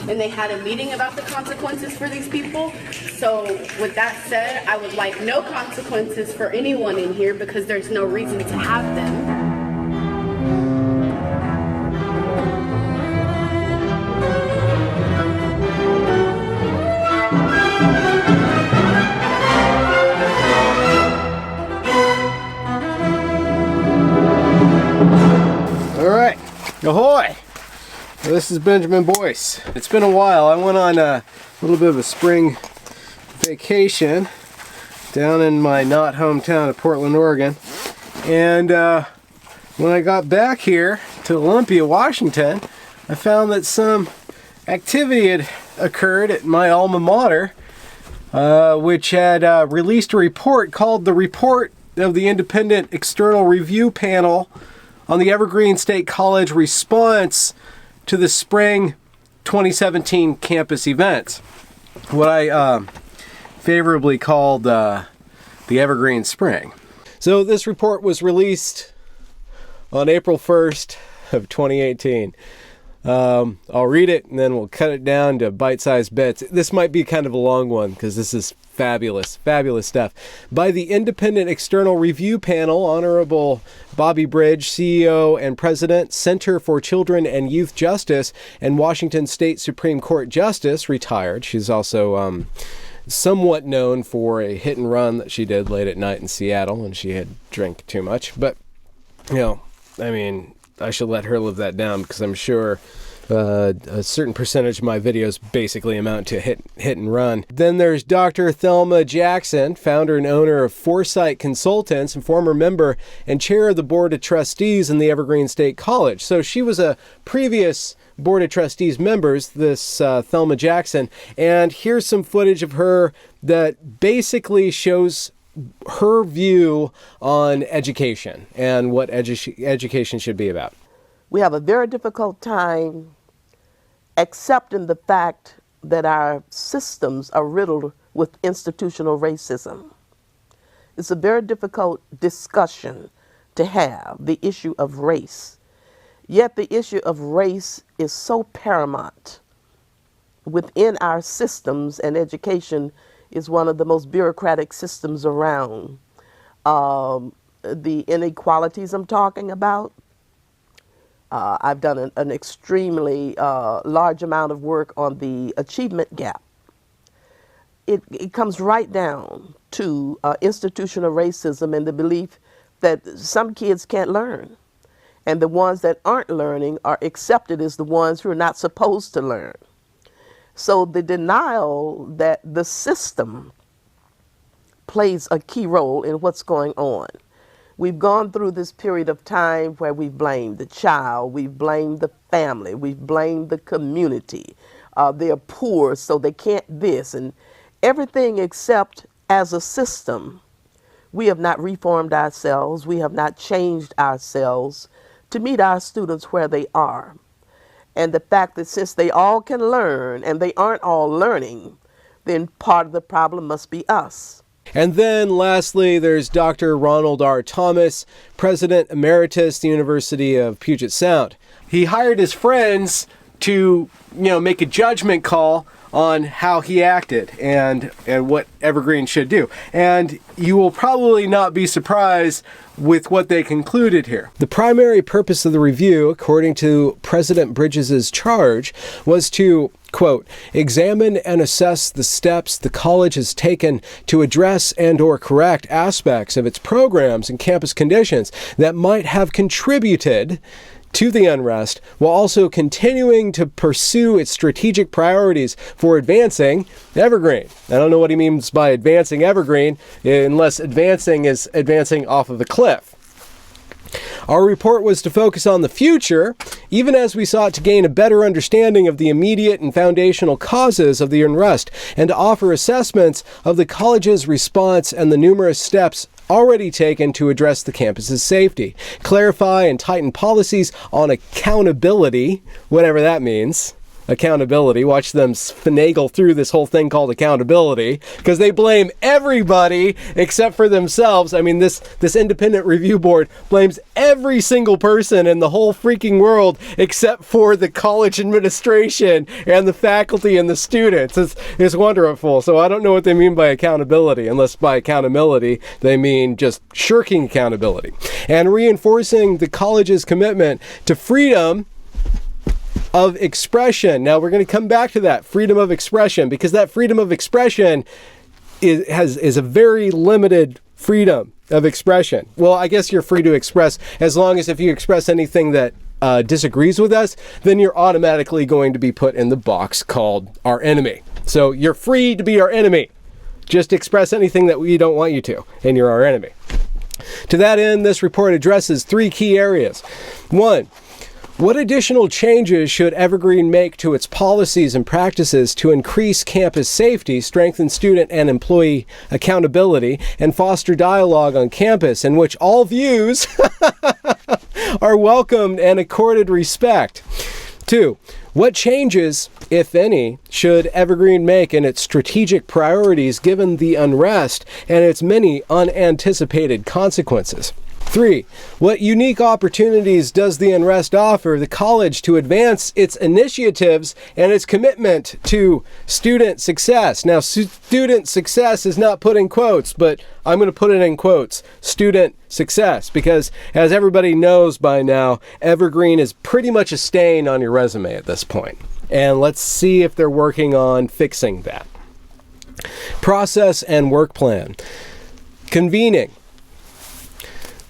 and they had a meeting about the consequences for these people. So with that said, I would like no consequences for anyone in here because there's no reason to have them. Ahoy! Well, this is Benjamin Boyce. It's been a while. I went on a little bit of a spring vacation down in my not hometown of Portland, Oregon. And when I got back here to Olympia, Washington, I found that some activity had occurred at my alma mater, which had released a report called the Report of the Independent External Review Panel on the Evergreen State College response to the spring 2017 campus events. What I favorably called the Evergreen Spring. So this report was released on April 1st of 2018. I'll read it and then we'll cut it down to bite-sized bits. This might be kind of a long one because this is fabulous stuff. By the Independent External Review Panel, Honorable Bobby Bridge, CEO and President, Center for Children and Youth Justice, and Washington State Supreme Court Justice, retired. She's also somewhat known for a hit and run that she did late at night in Seattle when she had drank too much. But, you know, I mean, I should let her live that down because I'm sure a certain percentage of my videos basically amount to hit and run. Then there's Dr. Thelma Jackson, founder and owner of Foresight Consultants and former member and chair of the Board of Trustees in the Evergreen State College. So she was a previous Board of Trustees members, this Thelma Jackson. And here's some footage of her that basically shows her view on education and what education should be about. We have a very difficult time accepting the fact that our systems are riddled with institutional racism. It's a very difficult discussion to have, the issue of race. Yet the issue of race is so paramount within our systems, and education is one of the most bureaucratic systems around. The inequalities I'm talking about, I've done an extremely large amount of work on the achievement gap. It comes right down to institutional racism and the belief that some kids can't learn. And the ones that aren't learning are accepted as the ones who are not supposed to learn. So the denial that the system plays a key role in what's going on. We've gone through this period of time where we've blamed the child, we've blamed the family, we've blamed the community. They're poor, so they can't this, and everything except as a system. We have not reformed ourselves, we have not changed ourselves to meet our students where they are. And the fact that since they all can learn and they aren't all learning, then part of the problem must be us. And then lastly, there's Dr. Ronald R. Thomas, President Emeritus, the University of Puget Sound. He hired his friends to, make a judgment call on how he acted and what Evergreen should do. And you will probably not be surprised with what they concluded here. The primary purpose of the review, according to President Bridges' charge, was to, quote, examine and assess the steps the college has taken to address and/or correct aspects of its programs and campus conditions that might have contributed to the unrest, while also continuing to pursue its strategic priorities for advancing Evergreen. I don't know what he means by advancing Evergreen, unless advancing is advancing off of the cliff. Our report was to focus on the future, even as we sought to gain a better understanding of the immediate and foundational causes of the unrest, and to offer assessments of the college's response and the numerous steps already taken to address the campus's safety, clarify and tighten policies on accountability, whatever that means, accountability. Watch them finagle through this whole thing called accountability, because they blame everybody except for themselves. I mean, this independent review board blames every single person in the whole freaking world except for the college administration and the faculty and the students. It's wonderful. So I don't know what they mean by accountability, unless by accountability they mean just shirking accountability. And reinforcing the college's commitment to freedom of expression. Now we're going to come back to that freedom of expression, because that freedom of expression is a very limited freedom of expression. Well, I guess you're free to express as long as if you express anything that disagrees with us, then you're automatically going to be put in the box called our enemy. So you're free to be our enemy. Just express anything that we don't want you to, and you're our enemy. To that end, this report addresses 3 key areas. 1, what additional changes should Evergreen make to its policies and practices to increase campus safety, strengthen student and employee accountability, and foster dialogue on campus in which all views are welcomed and accorded respect? 2, what changes, if any, should Evergreen make in its strategic priorities given the unrest and its many unanticipated consequences? 3, what unique opportunities does the unrest offer the college to advance its initiatives and its commitment to student success? Now, student success is not put in quotes, but I'm going to put it in quotes, student success, because as everybody knows by now, Evergreen is pretty much a stain on your resume at this point. And let's see if they're working on fixing that. Process and work plan. Convening.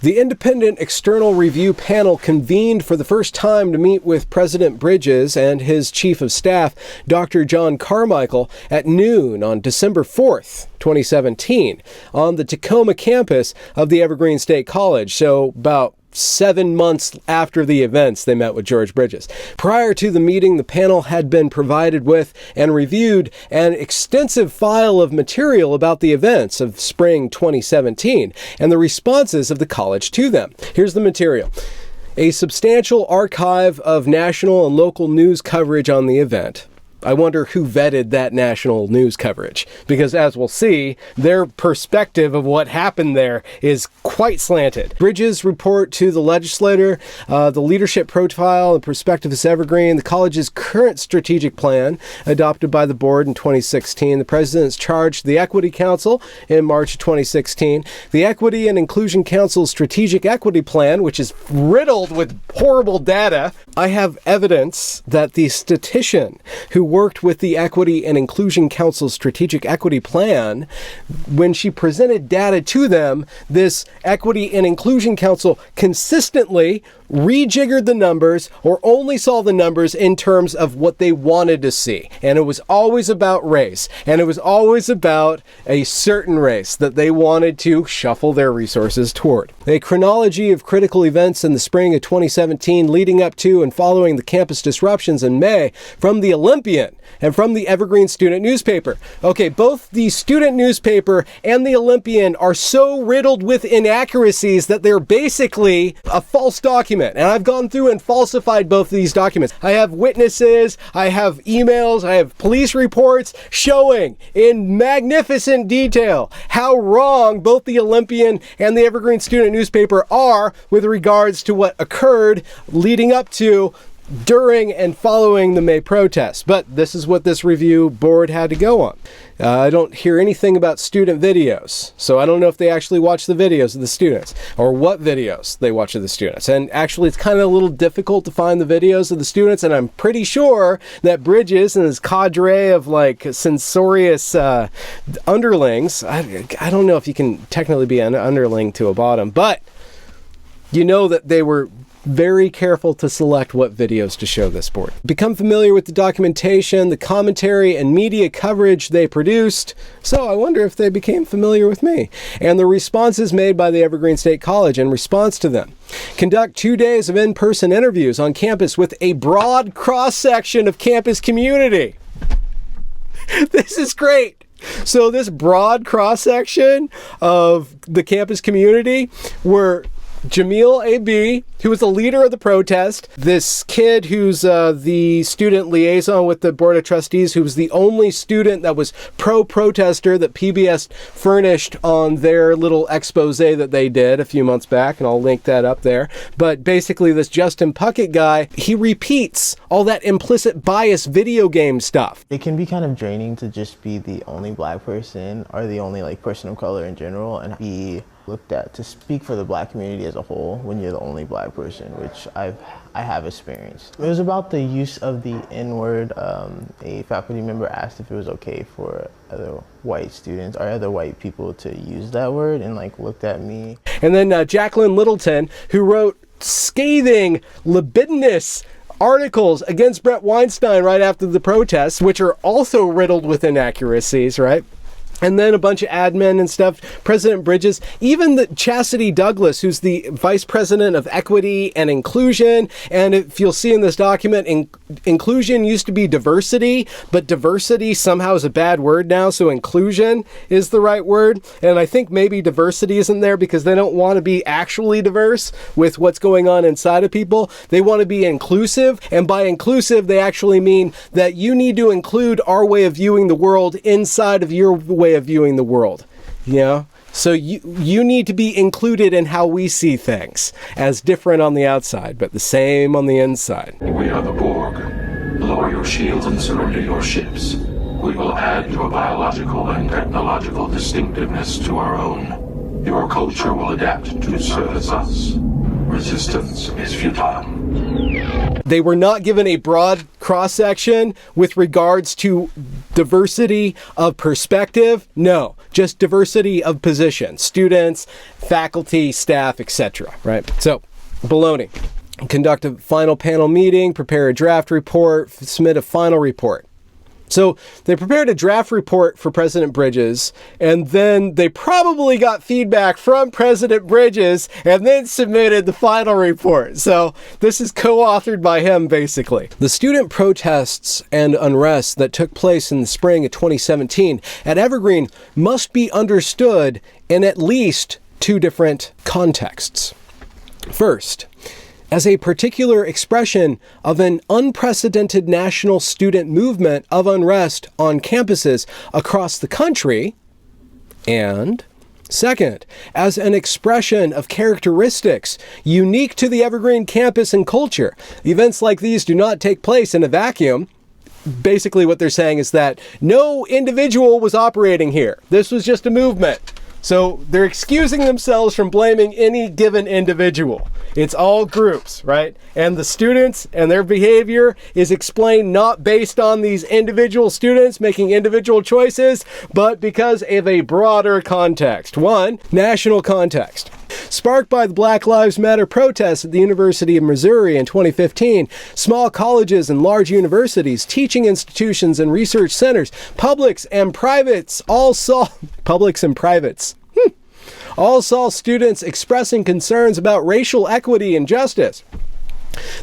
The independent external review panel convened for the first time to meet with President Bridges and his chief of staff, Dr. John Carmichael, at noon on December 4th, 2017, on the Tacoma campus of the Evergreen State College. So about 7 months after the events, they met with George Bridges. Prior to the meeting, the panel had been provided with and reviewed an extensive file of material about the events of spring 2017 and the responses of the college to them. Here's the material. A substantial archive of national and local news coverage on the event. I wonder who vetted that national news coverage, because as we'll see, their perspective of what happened there is quite slanted. Bridges' report to the legislature, the leadership profile and perspective of Evergreen, the college's current strategic plan adopted by the board in 2016, the president's charge to the Equity Council in March of 2016, the Equity and Inclusion Council's strategic equity plan, which is riddled with horrible data. I have evidence that the statistician who worked with the Equity and Inclusion Council's strategic equity plan, when she presented data to them, this Equity and Inclusion Council consistently rejiggered the numbers or only saw the numbers in terms of what they wanted to see. And it was always about race. And it was always about a certain race that they wanted to shuffle their resources toward. A chronology of critical events in the spring of 2017 leading up to and following the campus disruptions in May from the Olympian and from the Evergreen student newspaper. Okay, both the student newspaper and the Olympian are so riddled with inaccuracies that they're basically a false document. And I've gone through and falsified both of these documents. I have witnesses, I have emails, I have police reports showing in magnificent detail how wrong both the Olympian and the Evergreen student newspaper are with regards to what occurred leading up to, during, and following the May protests. But this is what this review board had to go on. I don't hear anything about student videos, so I don't know if they actually watch the videos of the students or what videos they watch of the students. And actually, it's kind of a little difficult to find the videos of the students, and I'm pretty sure that Bridges and his cadre of like censorious underlings, I don't know if you can technically be an underling to a bottom, but you know that they were very careful to select what videos to show this board. Become familiar with the documentation, the commentary, and media coverage they produced. So I wonder if they became familiar with me. And the responses made by the Evergreen State College in response to them. Conduct 2 days of in-person interviews on campus with a broad cross-section of campus community. This is great. So this broad cross-section of the campus community were Jamil A.B., who was the leader of the protest, this kid who's the student liaison with the Board of Trustees, who was the only student that was pro-protester that PBS furnished on their little expose that they did a few months back, and I'll link that up there. But basically this Justin Puckett guy, he repeats all that implicit bias video game stuff. It can be kind of draining to just be the only black person or the only like person of color in general and be looked at to speak for the black community as a whole when you're the only black person, which I have experienced. It was about the use of the N-word. A faculty member asked if it was okay for other white students or other white people to use that word and like looked at me. And then Jacqueline Littleton, who wrote scathing, libidinous articles against Brett Weinstein right after the protests, which are also riddled with inaccuracies, right? And then a bunch of admin and stuff, President Bridges, even the Chastity Douglas, who's the Vice President of Equity and Inclusion. And if you'll see in this document, inclusion used to be diversity, but diversity somehow is a bad word now, so inclusion is the right word. And I think maybe diversity isn't there because they don't want to be actually diverse with what's going on inside of people. They want to be inclusive, and by inclusive, they actually mean that you need to include our way of viewing the world inside of your way of viewing the world, so you need to be included in how we see things as different on the outside but the same on the inside. We are the Borg. Lower your shields and surrender your ships. We will add your biological and technological distinctiveness to our own. Your culture will adapt to service us. Resistance is futile. They were not given a broad cross-section with regards to diversity of perspective. No, just diversity of position. Students, faculty, staff, etc. Right? So, baloney. Conduct a final panel meeting, prepare a draft report, submit a final report. So they prepared a draft report for President Bridges, and then they probably got feedback from President Bridges and then submitted the final report. So this is co-authored by him, basically. The student protests and unrest that took place in the spring of 2017 at Evergreen must be understood in at least two different contexts. First, as a particular expression of an unprecedented national student movement of unrest on campuses across the country, and second, as an expression of characteristics unique to the Evergreen campus and culture. Events like these do not take place in a vacuum. Basically what they're saying is that no individual was operating here. This was just a movement. So they're excusing themselves from blaming any given individual. It's all groups, right? And the students and their behavior is explained not based on these individual students making individual choices, but because of a broader context. One, national context. Sparked by the Black Lives Matter protests at the University of Missouri in 2015, small colleges and large universities, teaching institutions and research centers, publics and privates all saw students expressing concerns about racial equity and justice.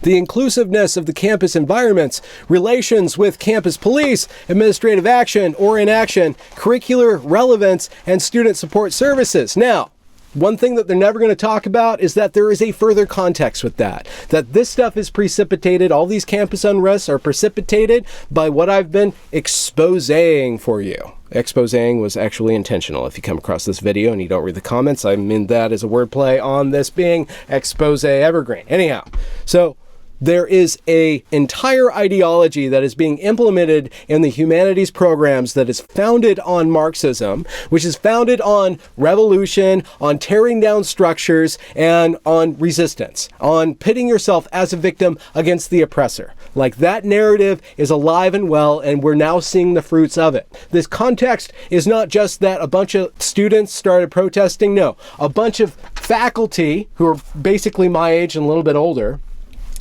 The inclusiveness of the campus environments, relations with campus police, administrative action or inaction, curricular relevance, and student support services. Now, one thing that they're never going to talk about is that there is a further context with that. That this stuff is precipitated, all these campus unrests are precipitated by what I've been exposing for you. Exposing was actually intentional. If you come across this video and you don't read the comments, I mean that as a wordplay on this being Expose Evergreen. Anyhow, so there is an entire ideology that is being implemented in the humanities programs that is founded on Marxism, which is founded on revolution, on tearing down structures, and on resistance, on pitting yourself as a victim against the oppressor. Like, that narrative is alive and well, and we're now seeing the fruits of it. This context is not just that a bunch of students started protesting. No, a bunch of faculty who are basically my age and a little bit older,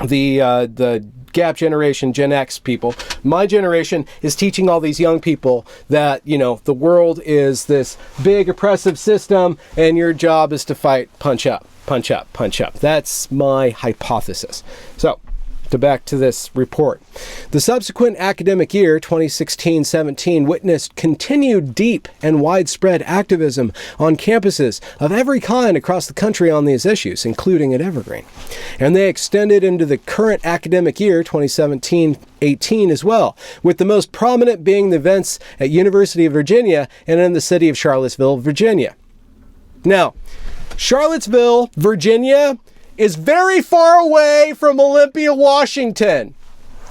the gap generation, Gen X people, my generation is teaching all these young people that, the world is this big oppressive system and your job is to fight, punch up, punch up, punch up. That's my hypothesis. So back to this report. The subsequent academic year, 2016-17, witnessed continued deep and widespread activism on campuses of every kind across the country on these issues, including at Evergreen. And they extended into the current academic year, 2017-18 as well, with the most prominent being the events at University of Virginia and in the city of Charlottesville, Virginia. Now, Charlottesville, Virginia is very far away from Olympia, Washington.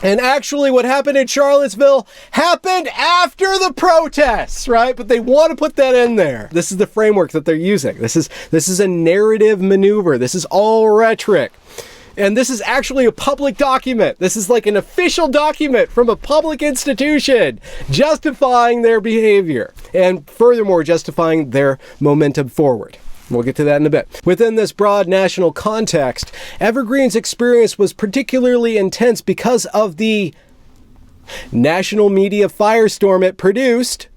And actually what happened in Charlottesville happened after the protests, right? But they want to put that in there. This is the framework that they're using. This is a narrative maneuver. This is all rhetoric. And this is actually a public document. This is like an official document from a public institution justifying their behavior and furthermore justifying their momentum forward. We'll get to that in a bit. Within this broad national context, Evergreen's experience was particularly intense because of the national media firestorm it produced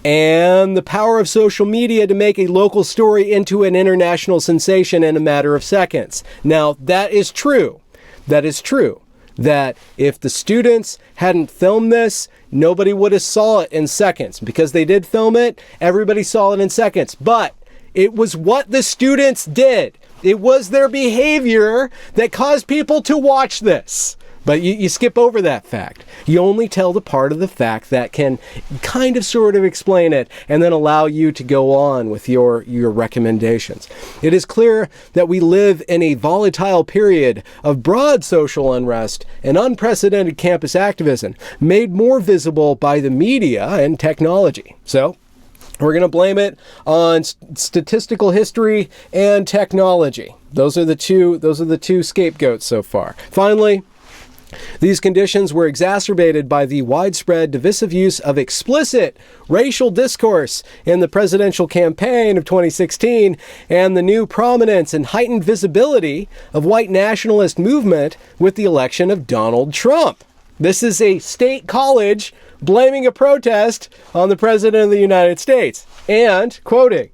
and the power of social media to make a local story into an international sensation in a matter of seconds. Now, that is true. That is true. That if the students hadn't filmed this, nobody would have saw it in seconds. Because they did film it, everybody saw it in seconds. But it was what the students did. It was their behavior that caused people to watch this. But you skip over that fact. You only tell the part of the fact that can kind of sort of explain it and then allow you to go on with your recommendations. It is clear that we live in a volatile period of broad social unrest and unprecedented campus activism made more visible by the media and technology. So, we're going to blame it on statistical history and technology. Those are the two scapegoats so far. Finally, these conditions were exacerbated by the widespread divisive use of explicit racial discourse in the presidential campaign of 2016 and the new prominence and heightened visibility of white nationalist movement with the election of Donald Trump. This is a state college blaming a protest on the President of the United States and, quoting,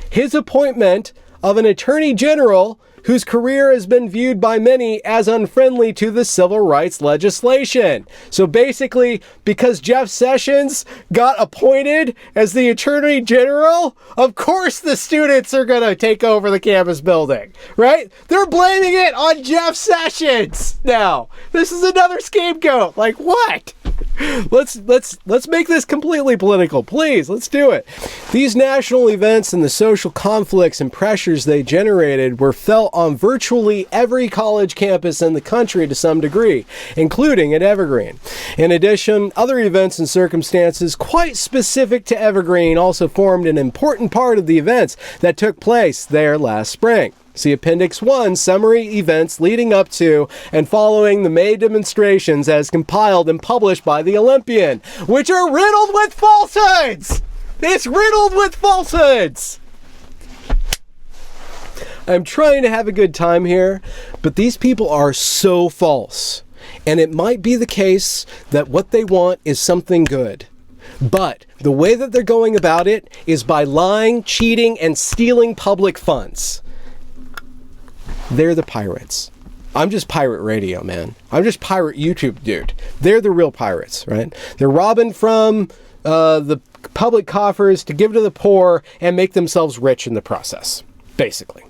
his appointment of an attorney general whose career has been viewed by many as unfriendly to the civil rights legislation. So basically, because Jeff Sessions got appointed as the attorney general, of course the students are going to take over the campus building, right? They're blaming it on Jeff Sessions now. This is another scapegoat. Like what? Let's make this completely political, please. Let's do it. These national events and the social conflicts and pressures they generated were felt on virtually every college campus in the country to some degree, including at Evergreen. In addition, other events and circumstances quite specific to Evergreen also formed an important part of the events that took place there last spring. See Appendix 1, Summary Events Leading Up to and Following the May Demonstrations as compiled and published by the Olympian, which are riddled with falsehoods! It's riddled with falsehoods! I'm trying to have a good time here, but these people are so false. And it might be the case that what they want is something good. But the way that they're going about it is by lying, cheating, and stealing public funds. They're the pirates. I'm just pirate radio, man. I'm just pirate YouTube dude. They're the real pirates, right? They're robbing from the public coffers to give to the poor and make themselves rich in the process, basically.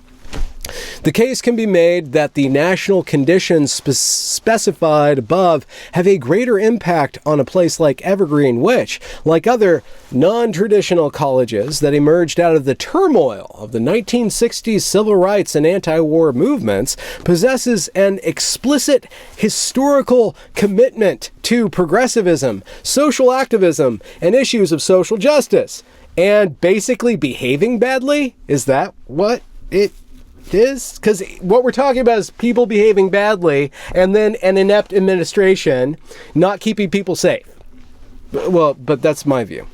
The case can be made that the national conditions specified above have a greater impact on a place like Evergreen, which, like other non-traditional colleges that emerged out of the turmoil of the 1960s civil rights and anti-war movements, possesses an explicit historical commitment to progressivism, social activism, and issues of social justice. And basically behaving badly? Is that what it is? Because what we're talking about is people behaving badly and then an inept administration not keeping people safe. Well, but that's my view.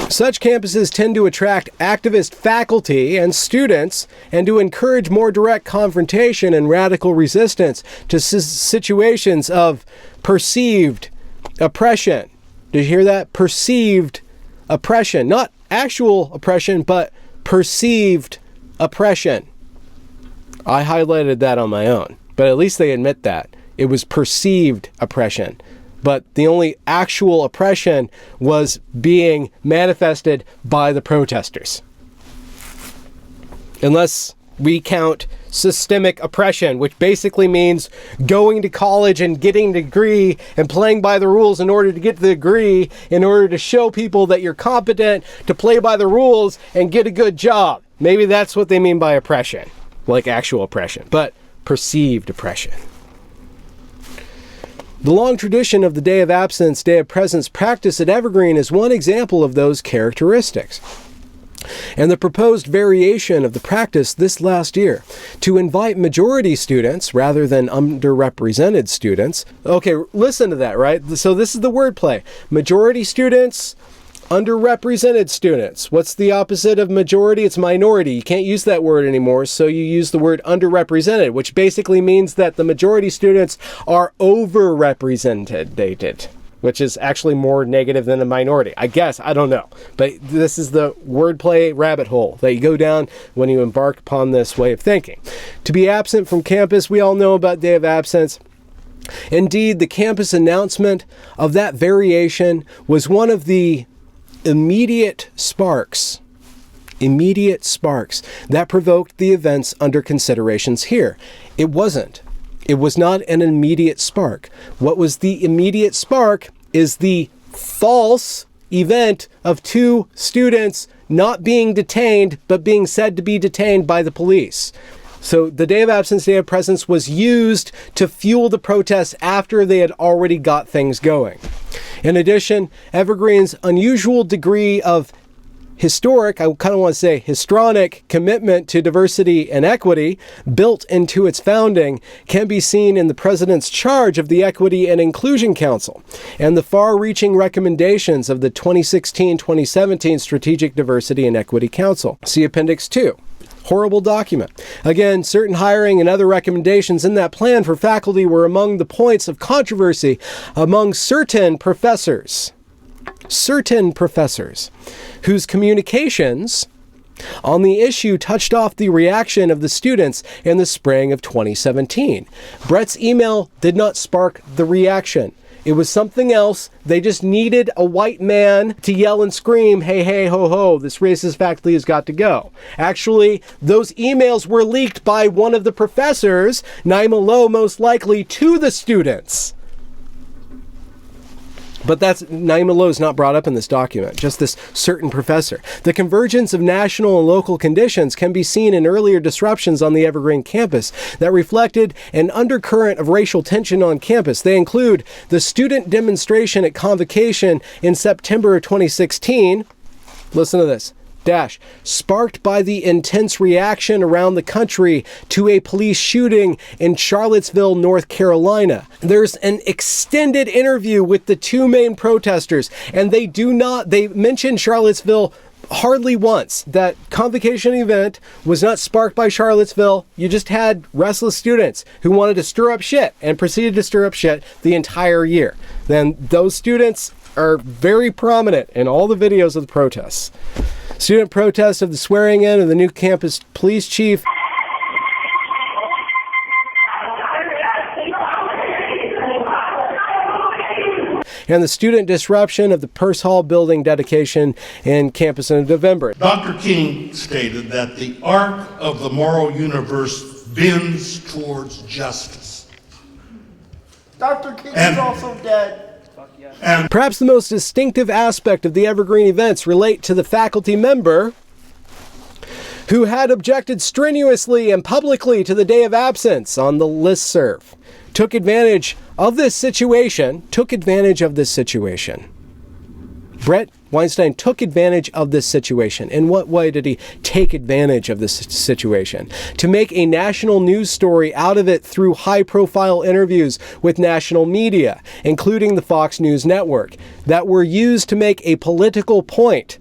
Such campuses tend to attract activist faculty and students and to encourage more direct confrontation and radical resistance to situations of perceived oppression. Did you hear that? Perceived oppression. Not actual oppression, but perceived oppression. I highlighted that on my own. But at least they admit that. It was perceived oppression. But the only actual oppression was being manifested by the protesters. Unless we count systemic oppression, which basically means going to college and getting a degree and playing by the rules in order to get the degree, in order to show people that you're competent to play by the rules and get a good job. Maybe that's what they mean by oppression, like actual oppression, but perceived oppression. The long tradition of the Day of Absence, Day of Presence practice at Evergreen is one example of those characteristics. And the proposed variation of the practice this last year to invite majority students rather than underrepresented students. Okay, listen to that, right? So this is the wordplay. Majority students, underrepresented students. What's the opposite of majority? It's minority. You can't use that word anymore, so you use the word underrepresented, which basically means that the majority students are overrepresented. Which is actually more negative than a minority. I guess, I don't know. But this is the wordplay rabbit hole that you go down when you embark upon this way of thinking. To be absent from campus, we all know about Day of Absence. Indeed, the campus announcement of that variation was one of the immediate sparks that provoked the events under considerations here. It wasn't. It was not an immediate spark. What was the immediate spark is the false event of 2 students not being detained, but being said to be detained by the police. So the Day of Absence, Day of Presence was used to fuel the protests after they had already got things going. In addition, Evergreen's unusual degree of historic, I kind of want to say histrionic commitment to diversity and equity built into its founding can be seen in the president's charge of the Equity and Inclusion Council and the far-reaching recommendations of the 2016-2017 Strategic Diversity and Equity Council. See Appendix 2. Horrible document. Again, certain hiring and other recommendations in that plan for faculty were among the points of controversy among certain professors whose communications on the issue touched off the reaction of the students in the spring of 2017. Brett's email did not spark the reaction. It was something else. They just needed a white man to yell and scream, hey, hey, ho, ho, this racist faculty has got to go. Actually, those emails were leaked by one of the professors, Naima Lowe most likely, to the students. But Naima Lowe is not brought up in this document, just this certain professor. The convergence of national and local conditions can be seen in earlier disruptions on the Evergreen campus that reflected an undercurrent of racial tension on campus. They include the student demonstration at Convocation in September of 2016. Listen to this. Sparked by the intense reaction around the country to a police shooting in Charlottesville, North Carolina. There's an extended interview with the 2 main protesters, and they mention Charlottesville hardly once. That Convocation event was not sparked by Charlottesville. You just had restless students who wanted to stir up shit and proceeded to stir up shit the entire year. Then those students are very prominent in all the videos of the protests. Student protest of the swearing in of the new campus police chief. And the student disruption of the Purse Hall building dedication in campus in November. Dr. King stated that the arc of the moral universe bends towards justice. Dr. King is also dead. And perhaps the most distinctive aspect of the Evergreen events relate to the faculty member who had objected strenuously and publicly to the Day of Absence on the listserv. Took advantage of this situation. Brett Weinstein took advantage of this situation. In what way did he take advantage of this situation? To make a national news story out of it through high-profile interviews with national media, including the Fox News Network, that were used to make a political point.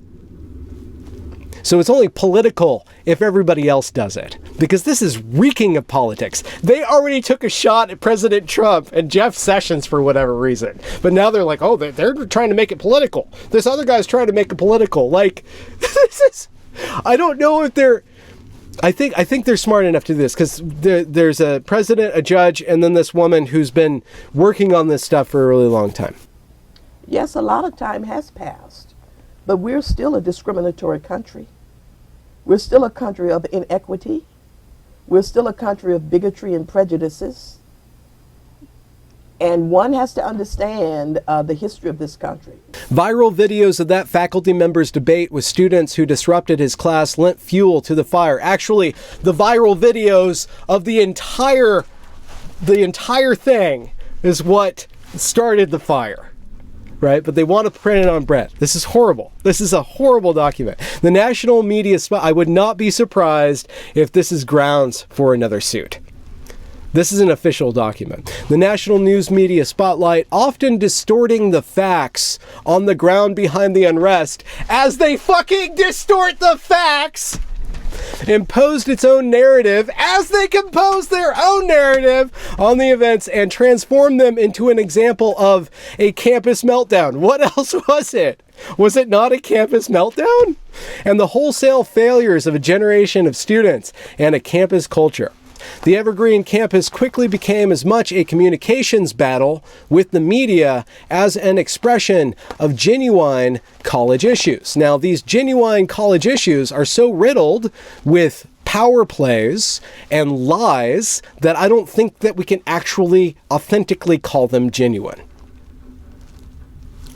So it's only political if everybody else does it, because this is reeking of politics. They already took a shot at President Trump and Jeff Sessions for whatever reason, but now they're like, oh, they're trying to make it political. This other guy's trying to make it political. Like, this is, I don't know if they're I think they're smart enough to do this because there's a president, a judge, and then this woman who's been working on this stuff for a really long time. Yes, a lot of time has passed, but we're still a discriminatory country. We're still a country of inequity. We're still a country of bigotry and prejudices. And one has to understand the history of this country. Viral videos of that faculty member's debate with students who disrupted his class lent fuel to the fire. Actually, the viral videos of the entire thing is what started the fire. Right? But they want to print it on bread. This is horrible. This is a horrible document. The national media I would not be surprised if this is grounds for another suit. This is an official document. The national news media spotlight often distorting the facts on the ground behind the unrest as they fucking distort the facts. Imposed its own narrative as they composed their own narrative on the events and transformed them into an example of a campus meltdown. What else was it? Was it not a campus meltdown? And the wholesale failures of a generation of students and a campus culture. The Evergreen campus quickly became as much a communications battle with the media as an expression of genuine college issues. Now, these genuine college issues are so riddled with power plays and lies that I don't think that we can actually authentically call them genuine.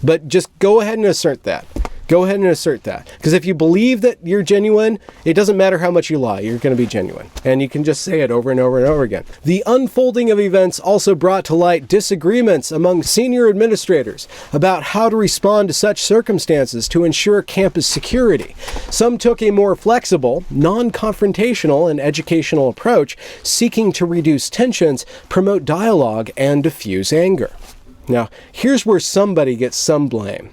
But just go ahead and assert that. Go ahead and assert that. Because if you believe that you're genuine, it doesn't matter how much you lie, you're going to be genuine. And you can just say it over and over and over again. The unfolding of events also brought to light disagreements among senior administrators about how to respond to such circumstances to ensure campus security. Some took a more flexible, non-confrontational, and educational approach, seeking to reduce tensions, promote dialogue, and diffuse anger. Now, here's where somebody gets some blame.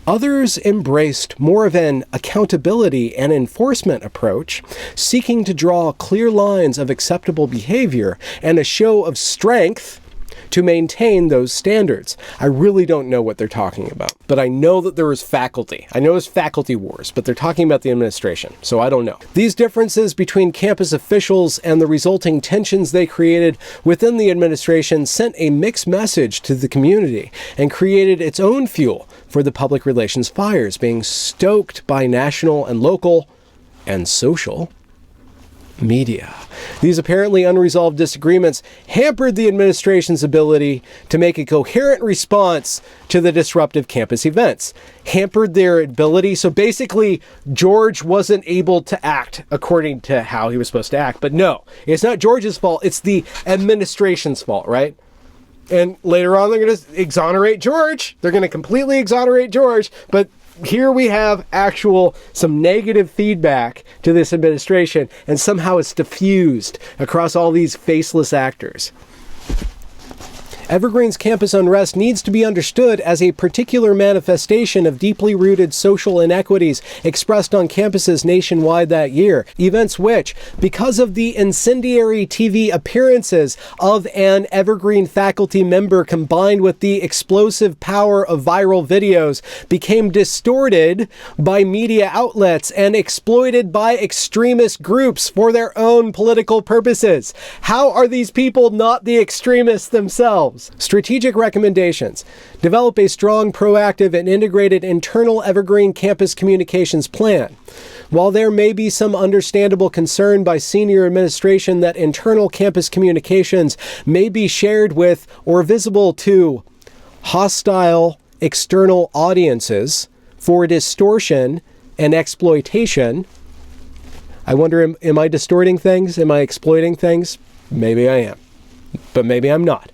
Others embraced more of an accountability and enforcement approach, seeking to draw clear lines of acceptable behavior and a show of strength to maintain those standards. I really don't know what they're talking about, but I know that there was faculty. I know it was faculty wars, but they're talking about the administration, so I don't know. These differences between campus officials and the resulting tensions they created within the administration sent a mixed message to the community and created its own fuel for the public relations fires being stoked by national and local and social media. These apparently unresolved disagreements hampered the administration's ability to make a coherent response to the disruptive campus events. Hampered their ability. So basically, George wasn't able to act according to how he was supposed to act. But no, it's not George's fault. It's the administration's fault, right? And later on, they're going to exonerate George. They're going to completely exonerate George. But here we have some negative feedback to this administration, and somehow it's diffused across all these faceless actors. Evergreen's campus unrest needs to be understood as a particular manifestation of deeply rooted social inequities expressed on campuses nationwide that year. Events which, because of the incendiary TV appearances of an Evergreen faculty member combined with the explosive power of viral videos, became distorted by media outlets and exploited by extremist groups for their own political purposes. How are these people not the extremists themselves? Strategic recommendations. Develop a strong, proactive, and integrated internal Evergreen campus communications plan. While there may be some understandable concern by senior administration that internal campus communications may be shared with or visible to hostile external audiences for distortion and exploitation, I wonder, am I distorting things? Am I exploiting things? Maybe I am, but maybe I'm not.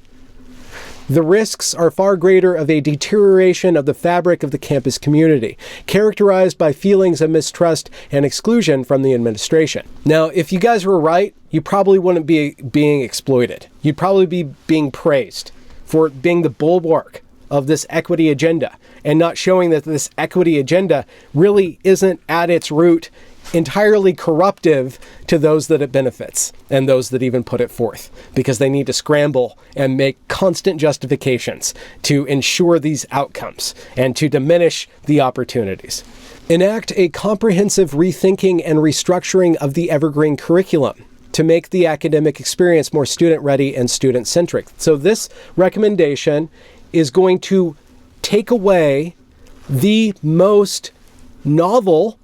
The risks are far greater of a deterioration of the fabric of the campus community, characterized by feelings of mistrust and exclusion from the administration. Now, if you guys were right, you probably wouldn't be being exploited. You'd probably be being praised for being the bulwark of this equity agenda and not showing that this equity agenda really isn't at its root entirely corruptive to those that it benefits and those that even put it forth, because they need to scramble and make constant justifications to ensure these outcomes and to diminish the opportunities. Enact a comprehensive rethinking and restructuring of the Evergreen curriculum to make the academic experience more student-ready and student-centric. So this recommendation is going to take away the most novel,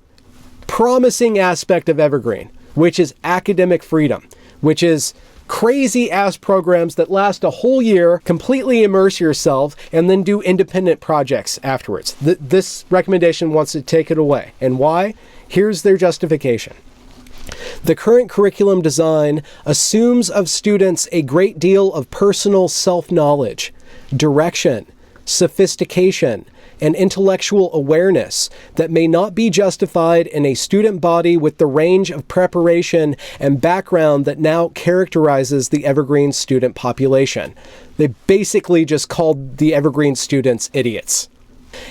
promising aspect of Evergreen, which is academic freedom, which is crazy-ass programs that last a whole year, completely immerse yourself, and then do independent projects afterwards. This recommendation wants to take it away. And why? Here's their justification. The current curriculum design assumes of students a great deal of personal self-knowledge, direction, sophistication, and intellectual awareness that may not be justified in a student body with the range of preparation and background that now characterizes the Evergreen student population. They basically just called the Evergreen students idiots.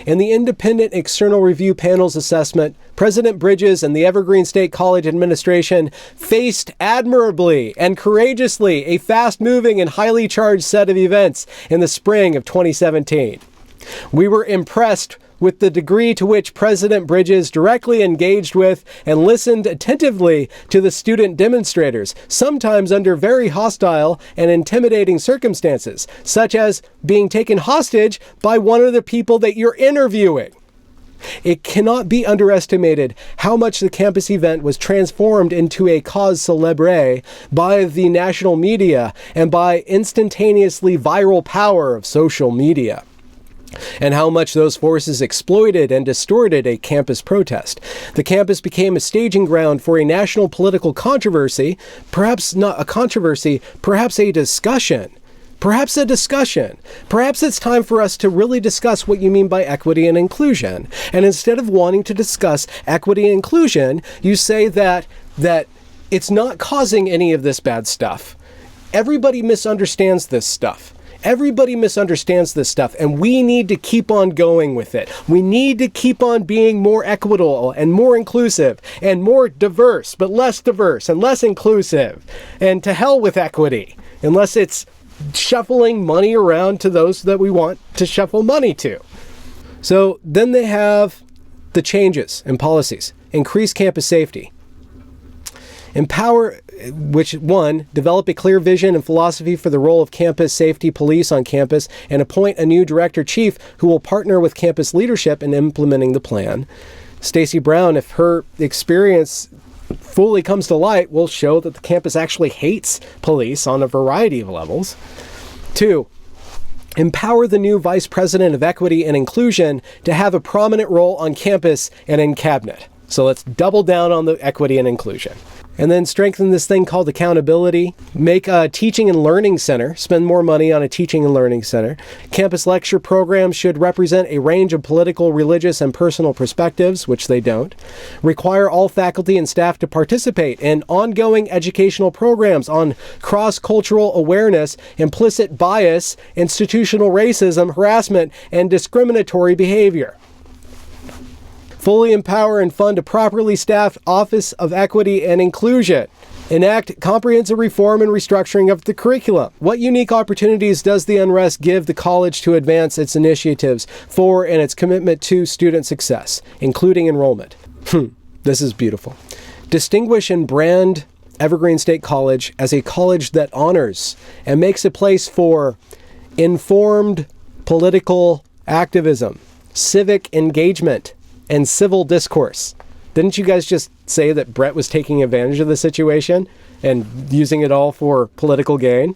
In the independent external review panel's assessment, President Bridges and the Evergreen State College administration faced admirably and courageously a fast-moving and highly charged set of events in the spring of 2017. We were impressed with the degree to which President Bridges directly engaged with and listened attentively to the student demonstrators, sometimes under very hostile and intimidating circumstances, such as being taken hostage by one of the people that you're interviewing. It cannot be underestimated how much the campus event was transformed into a cause célèbre by the national media and by instantaneously viral power of social media, and how much those forces exploited and distorted a campus protest. The campus became a staging ground for a national political controversy, perhaps not a controversy, perhaps a discussion. Perhaps a discussion. Perhaps it's time for us to really discuss what you mean by equity and inclusion. And instead of wanting to discuss equity and inclusion, you say that it's not causing any of this bad stuff. Everybody misunderstands this stuff. Everybody misunderstands this stuff, and we need to keep on going with it. We need to keep on being more equitable and more inclusive and more diverse, but less diverse and less inclusive. And to hell with equity, unless it's shuffling money around to those that we want to shuffle money to. So then they have the changes in policies. Increase campus safety. Empower, develop a clear vision and philosophy for the role of campus safety police on campus, and appoint a new director chief who will partner with campus leadership in implementing the plan. Stacey Brown, if her experience fully comes to light, will show that the campus actually hates police on a variety of levels. 2, empower the new Vice President of Equity and Inclusion to have a prominent role on campus and in cabinet. So let's double down on the equity and inclusion. And then strengthen this thing called accountability. Make a teaching and learning center. Spend more money on a teaching and learning center. Campus lecture programs should represent a range of political, religious, and personal perspectives, which they don't. Require all faculty and staff to participate in ongoing educational programs on cross-cultural awareness, implicit bias, institutional racism, harassment, and discriminatory behavior. Fully empower and fund a properly staffed Office of Equity and Inclusion. Enact comprehensive reform and restructuring of the curriculum. What unique opportunities does the Unrest give the college to advance its initiatives for and its commitment to student success, including enrollment? This is beautiful. Distinguish and brand Evergreen State College as a college that honors and makes a place for informed political activism, civic engagement, and civil discourse. Didn't you guys just say that Brett was taking advantage of the situation and using it all for political gain?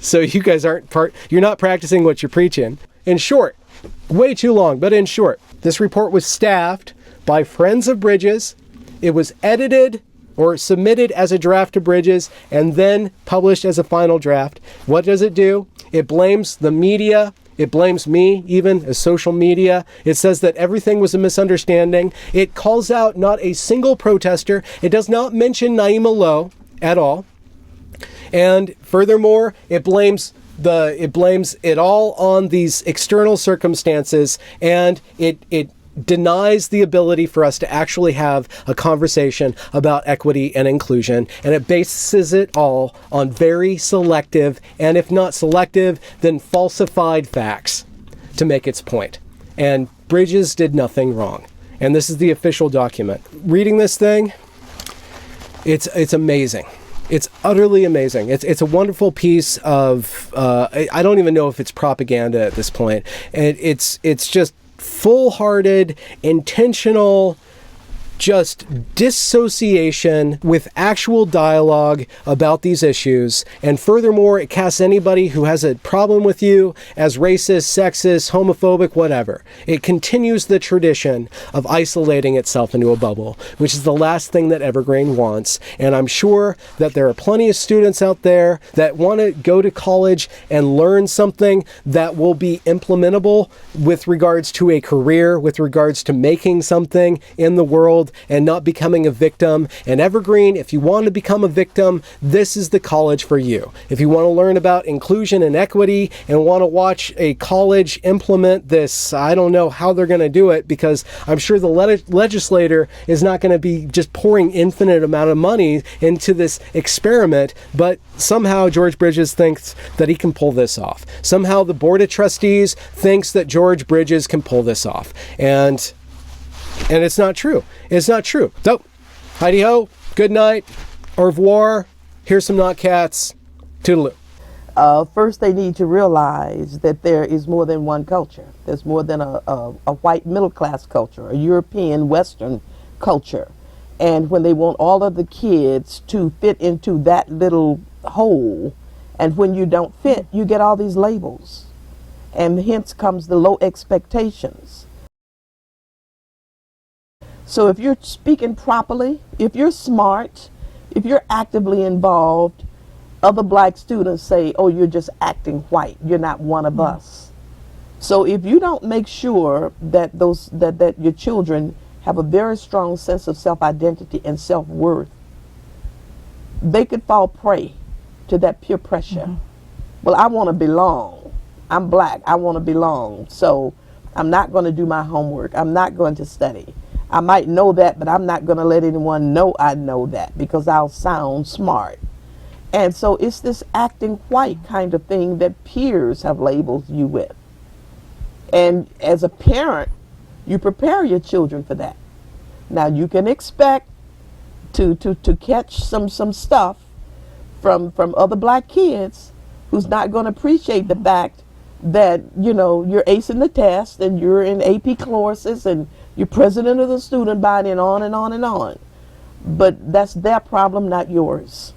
So you guys you're not practicing what you're preaching. In short, way too long, but in short, this report was staffed by friends of Bridges. It was edited or submitted as a draft to Bridges and then published as a final draft. What does it do? It blames the media. It blames me, even, as social media. It says that everything was a misunderstanding. It calls out not a single protester. It does not mention Naima Lowe at all. And furthermore, it blames it all on these external circumstances, and it denies the ability for us to actually have a conversation about equity and inclusion, and it bases it all on very selective, and if not selective, then falsified facts to make its point. And Bridges did nothing wrong. And this is the official document. Reading this thing, it's amazing. It's utterly amazing. It's a wonderful piece of, I don't even know if it's propaganda at this point. And it's just full-hearted, intentional, just dissociation with actual dialogue about these issues. And furthermore, it casts anybody who has a problem with you as racist, sexist, homophobic, whatever. It continues the tradition of isolating itself into a bubble, which is the last thing that Evergreen wants. And I'm sure that there are plenty of students out there that want to go to college and learn something that will be implementable with regards to a career, with regards to making something in the world, and not becoming a victim. And Evergreen, if you want to become a victim, this is the college for you. If you want to learn about inclusion and equity and want to watch a college implement this, I don't know how they're going to do it, because I'm sure the legislator is not going to be just pouring infinite amount of money into this experiment, but somehow George Bridges thinks that he can pull this off. Somehow the Board of Trustees thinks that George Bridges can pull this off. And it's not true. It's not true. So, heidi-ho, good night, au revoir, here's some not cats, toodaloo. First, they need to realize that there is more than one culture. There's more than a white middle-class culture, a European Western culture. And when they want all of the kids to fit into that little hole, and when you don't fit, you get all these labels. And hence comes the low expectations. So if you're speaking properly, if you're smart, if you're actively involved, other black students say, oh, you're just acting white. You're not one of us. So if you don't make sure that that your children have a very strong sense of self-identity and self-worth, they could fall prey to that peer pressure. Well, I want to belong. I'm black. I want to belong. So I'm not going to do my homework. I'm not going to study. I might know that, but I'm not going to let anyone know I know that, because I'll sound smart. And so it's this acting white kind of thing that peers have labeled you with. And as a parent, you prepare your children for that. Now you can expect to catch some stuff from other black kids who's not going to appreciate the fact that, you know, you're acing the test and you're in AP courses and you're president of the student body and on and on and on. But that's their problem, not yours.